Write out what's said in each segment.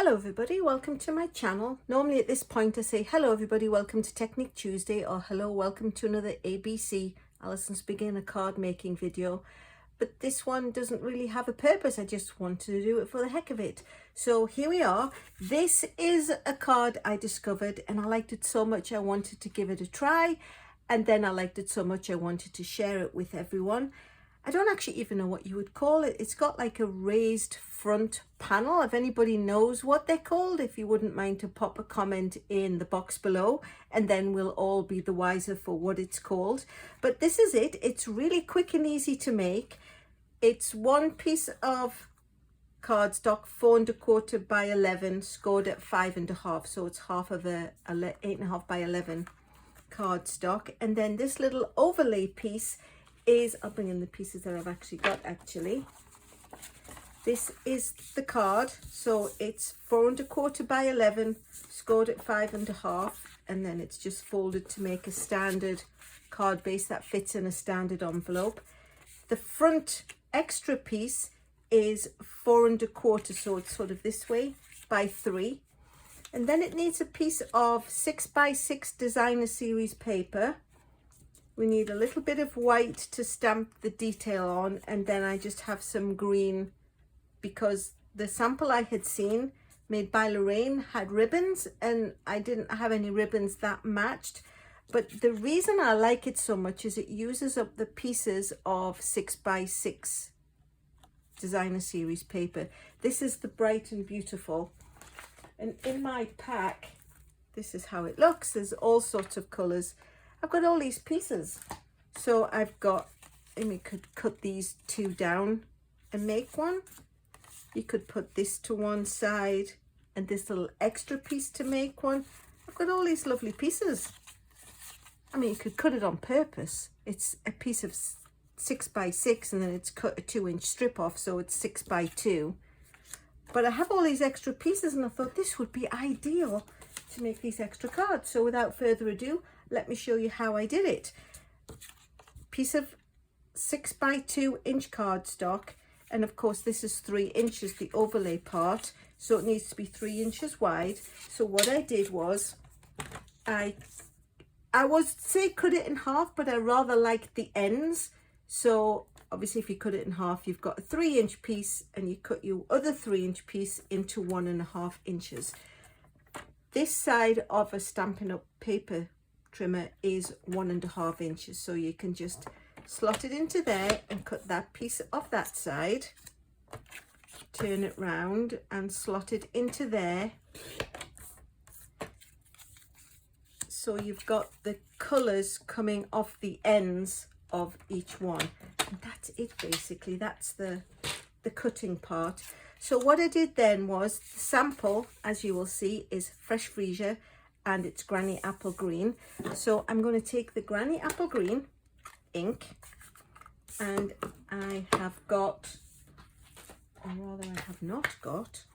Hello everybody, welcome to my channel. Normally at this point I say hello everybody, welcome to Technique Tuesday, or hello, welcome to another ABC Alyson's beginner card making video. But this one doesn't really have a purpose, I just wanted to do it for the heck of it. So here we are. This is a card I discovered and I liked it so much I wanted to give it a try, and then I liked it so much I wanted to share it with everyone. I don't actually even know what you would call it. It's got like a raised front panel. If anybody knows what they're called, if you wouldn't mind to pop a comment in the box below, and then we'll all be the wiser for what it's called. But this is it. It's really quick and easy to make. It's one piece of cardstock, 4¼ by 11, scored at 5½. So it's half of a 8½ by 11 cardstock. And then this little overlay piece is, I'll bring in the pieces that I've actually got actually. This is the card, so it's 4¼ by 11, scored at 5½, and then it's just folded to make a standard card base that fits in a standard envelope. The front extra piece is 4¼ so it's sort of this way, by 3. And then it needs a piece of 6 by 6 designer series paper. We need a little bit of white to stamp the detail on, and then I just have some green because the sample I had seen made by Lorraine had ribbons and I didn't have any ribbons that matched. But the reason I like it so much is it uses up the pieces of 6 by 6 designer series paper. This is the Bright and Beautiful, and in my pack this is how it looks. There's all sorts of colors. I've got all these pieces, so I've got, and we could cut these two down and make one. You could put this to one side and this little extra piece to make one. I've got all these lovely pieces. I mean, you could cut it on purpose. It's a piece of 6 by 6 and then it's cut a 2-inch strip off, so it's 6 by 2. But I have all these extra pieces and I thought this would be ideal to make these extra cards. So without further ado, let me show you how I did it. Piece of 6 by 2-inch cardstock, and of course this is 3 inches, the overlay part, so it needs to be 3 inches wide. So what I did was I would say cut it in half, but I rather like the ends. So obviously if you cut it in half, you've got a 3-inch piece and you cut your other 3-inch piece into 1½ inches. This side of a Stampin' Up! Paper trimmer is 1½ inches, so you can just slot it into there and cut that piece off that side, turn it round and slot it into there, so you've got the colors coming off the ends of each one, and that's it basically. That's the cutting part. So what I did then was, the sample, as you will see, is fresh Freesia and it's Granny Apple Green. So I'm going to take the Granny Apple Green ink, and I have got, or rather I have not got,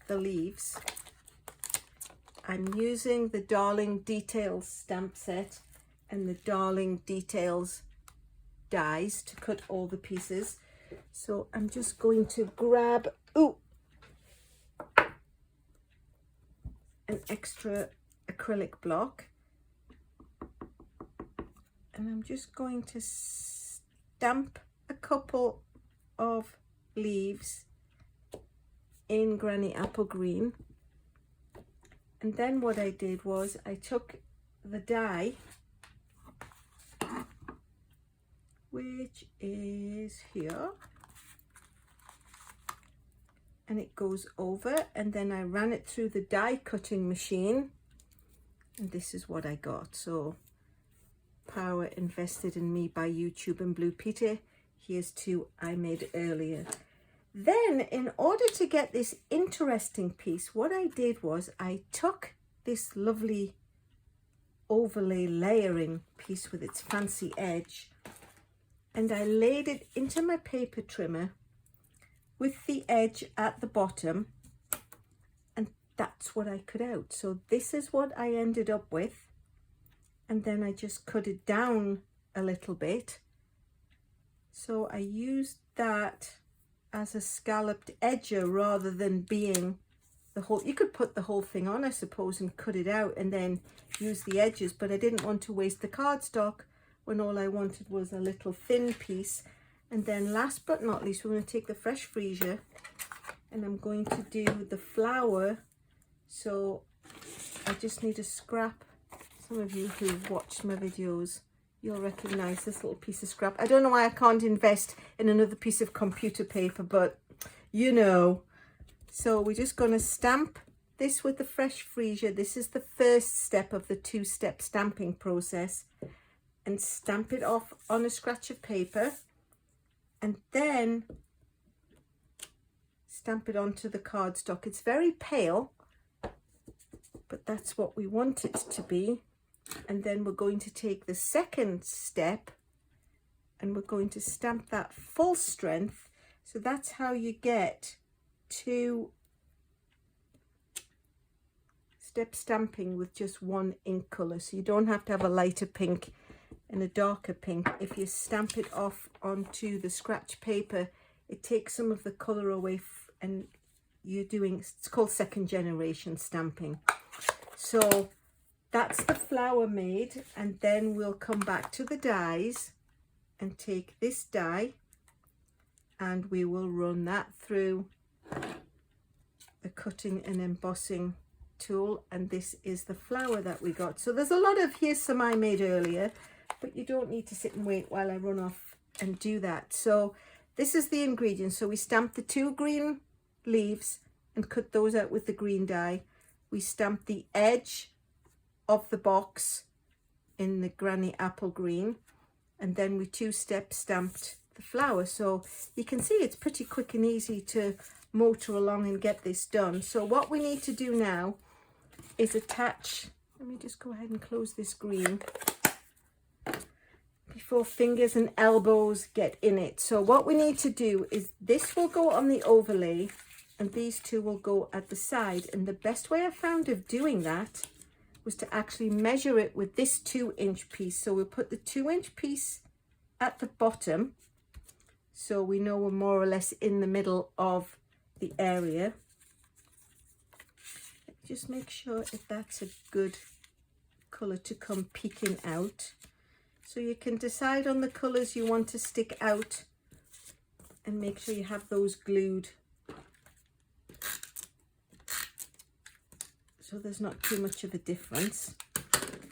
the leaves. I'm using the Darling Details stamp set and the Darling Details dies to cut all the pieces. So I'm just going to grab an extra acrylic block, and I'm just going to stamp a couple of leaves in Granny Apple Green. And then what I did was I took the die, which is here, and it goes over, and then I ran it through the die cutting machine, and this is what I got. So power invested in me by YouTube and Blue Peter. Here's 2 I made earlier. Then in order to get this interesting piece, what I did was I took this lovely overlay layering piece with its fancy edge, and I laid it into my paper trimmer with the edge at the bottom, and that's what I cut out. So this is what I ended up with, and then I just cut it down a little bit. So I used that as a scalloped edger rather than being the whole, you could put the whole thing on, I suppose, and cut it out and then use the edges, but I didn't want to waste the cardstock when all I wanted was a little thin piece. And then last but not least, we're going to take the fresh freesia and I'm going to do the flower. So I just need a scrap. Some of you who've watched my videos, you'll recognize this little piece of scrap. I don't know why I can't invest in another piece of computer paper, but you know. So we're just going to stamp this with the fresh freesia. This is the first step of the two-step stamping process, and stamp it off on a scratch of paper and then stamp it onto the cardstock. It's very pale, but that's what we want it to be. And then we're going to take the second step and we're going to stamp that full strength. So that's how you get two step stamping with just one ink color. So you don't have to have a lighter pink and a darker pink. If you stamp it off onto the scratch paper, it takes some of the color away and you're doing, it's called second generation stamping. So that's the flower made, and then we'll come back to the dies and take this die and we will run that through the cutting and embossing tool, and this is the flower that we got. So there's a lot of here's some I made earlier, but you don't need to sit and wait while I run off and do that. So this is the ingredients. So we stamped the 2 green leaves and cut those out with the green die. We stamped the edge of the box in the granny apple green, and then we 2-step stamped the flower. So you can see it's pretty quick and easy to motor along and get this done. So what we need to do now is attach, let me just go ahead and close this green before fingers and elbows get in it. So what we need to do is this will go on the overlay and these two will go at the side, and the best way I found of doing that was to actually measure it with this 2-inch piece. So we'll put the 2-inch piece at the bottom so we know we're more or less in the middle of the area. Just make sure if that's a good color to come peeking out. So you can decide on the colors you want to stick out and make sure you have those glued so there's not too much of a difference.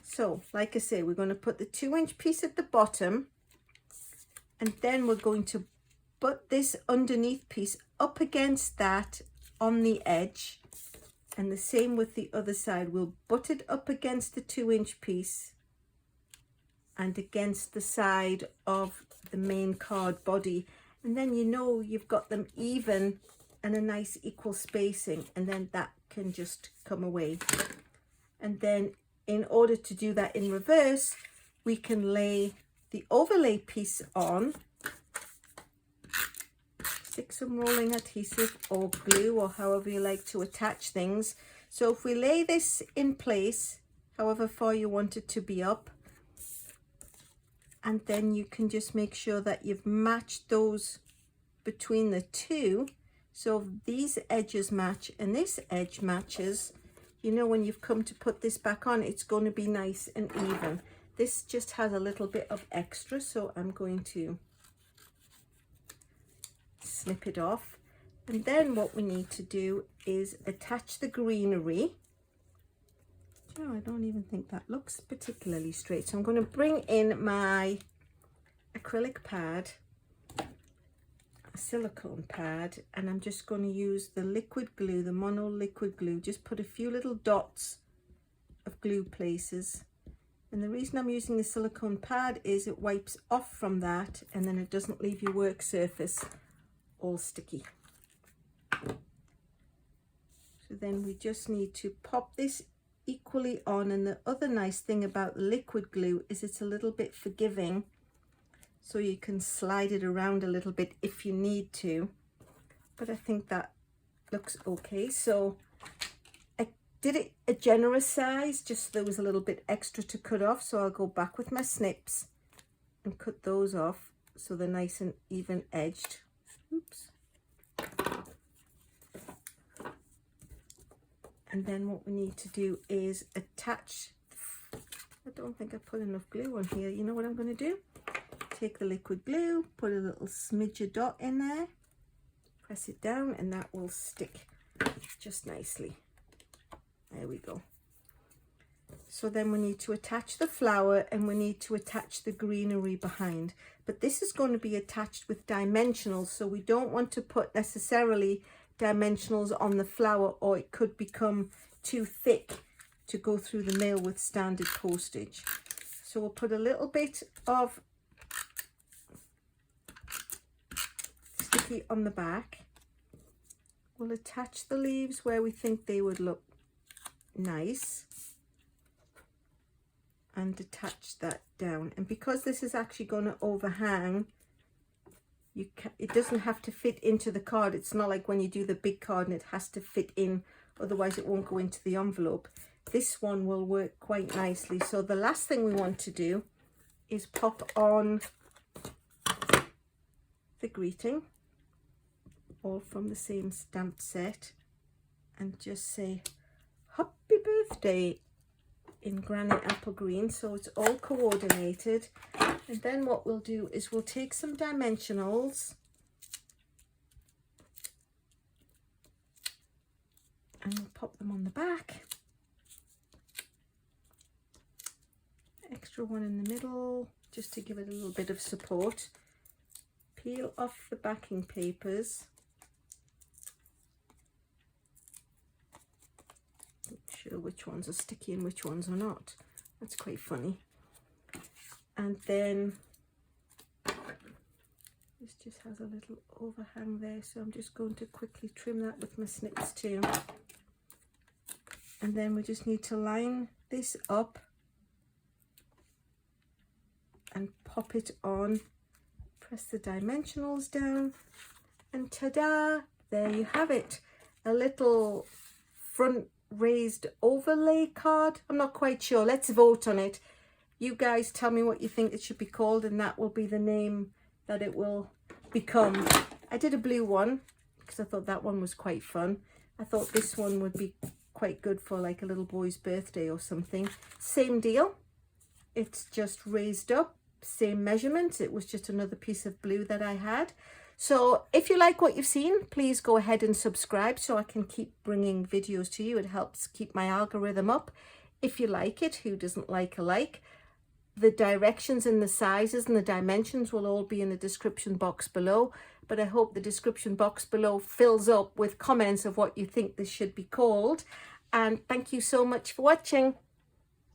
So like I say, we're going to put the 2-inch piece at the bottom, and then we're going to put this underneath piece up against that on the edge, and the same with the other side. We'll butt it up against the 2-inch piece and against the side of the main card body, and then you know you've got them even and a nice equal spacing, and then that can just come away. And then in order to do that in reverse, we can lay the overlay piece on, stick some rolling adhesive or glue or however you like to attach things. So if we lay this in place, however far you want it to be up, and then you can just make sure that you've matched those between the two. So if these edges match and this edge matches, you know when you've come to put this back on, it's going to be nice and even. This just has a little bit of extra, so I'm going to snip it off. And then what we need to do is attach the greenery. Oh, I don't even think that looks particularly straight. So I'm going to bring in my acrylic pad, a silicone pad, and I'm just going to use the liquid glue, the mono liquid glue. Just put a few little dots of glue places. And the reason I'm using the silicone pad is it wipes off from that, and then it doesn't leave your work surface all sticky. So then we just need to pop this equally on, and the other nice thing about the liquid glue is it's a little bit forgiving, so you can slide it around a little bit if you need to, but I think that looks okay. So I did it a generous size, just there was a little bit extra to cut off, so I'll go back with my snips and cut those off so they're nice and even edged. Oops. And then what we need to do is attach, I don't think I put enough glue on here. You know what I'm going to do? Take the liquid glue, put a little smidge of dot in there, press it down, and that will stick just nicely. There we go. So then we need to attach the flower and we need to attach the greenery behind. But this is going to be attached with dimensionals, so we don't want to put necessarily dimensionals on the flower, or it could become too thick to go through the mail with standard postage. So we'll put a little bit of sticky on the back. We'll attach the leaves where we think they would look nice and attach that down. And because this is actually going to overhang, it doesn't have to fit into the card. It's not like when you do the big card and it has to fit in, otherwise it won't go into the envelope. This one will work quite nicely. So the last thing we want to do is pop on the greeting, all from the same stamp set, and just say happy birthday in granite apple green, so it's all coordinated. And then what we'll do is we'll take some dimensionals and we'll pop them on the back. Extra one in the middle just to give it a little bit of support. Peel off the backing papers. Not sure which ones are sticky and which ones are not. That's quite funny. And then this just has a little overhang there, so I'm just going to quickly trim that with my snips too. And then we just need to line this up and pop it on, press the dimensionals down, and ta-da, there you have it, a little front raised overlay card. I'm not quite sure, let's vote on it. You guys tell me what you think it should be called, and that will be the name that it will become. I did a blue one because I thought that one was quite fun. I thought this one would be quite good for like a little boy's birthday or something. Same deal, it's just raised up, same measurements. It was just another piece of blue that I had. So if you like what you've seen, please go ahead and subscribe so I can keep bringing videos to you. It helps keep my algorithm up. If you like it, who doesn't like a like? The directions and the sizes and the dimensions will all be in the description box below, but I hope the description box below fills up with comments of what you think this should be called. And thank you so much for watching.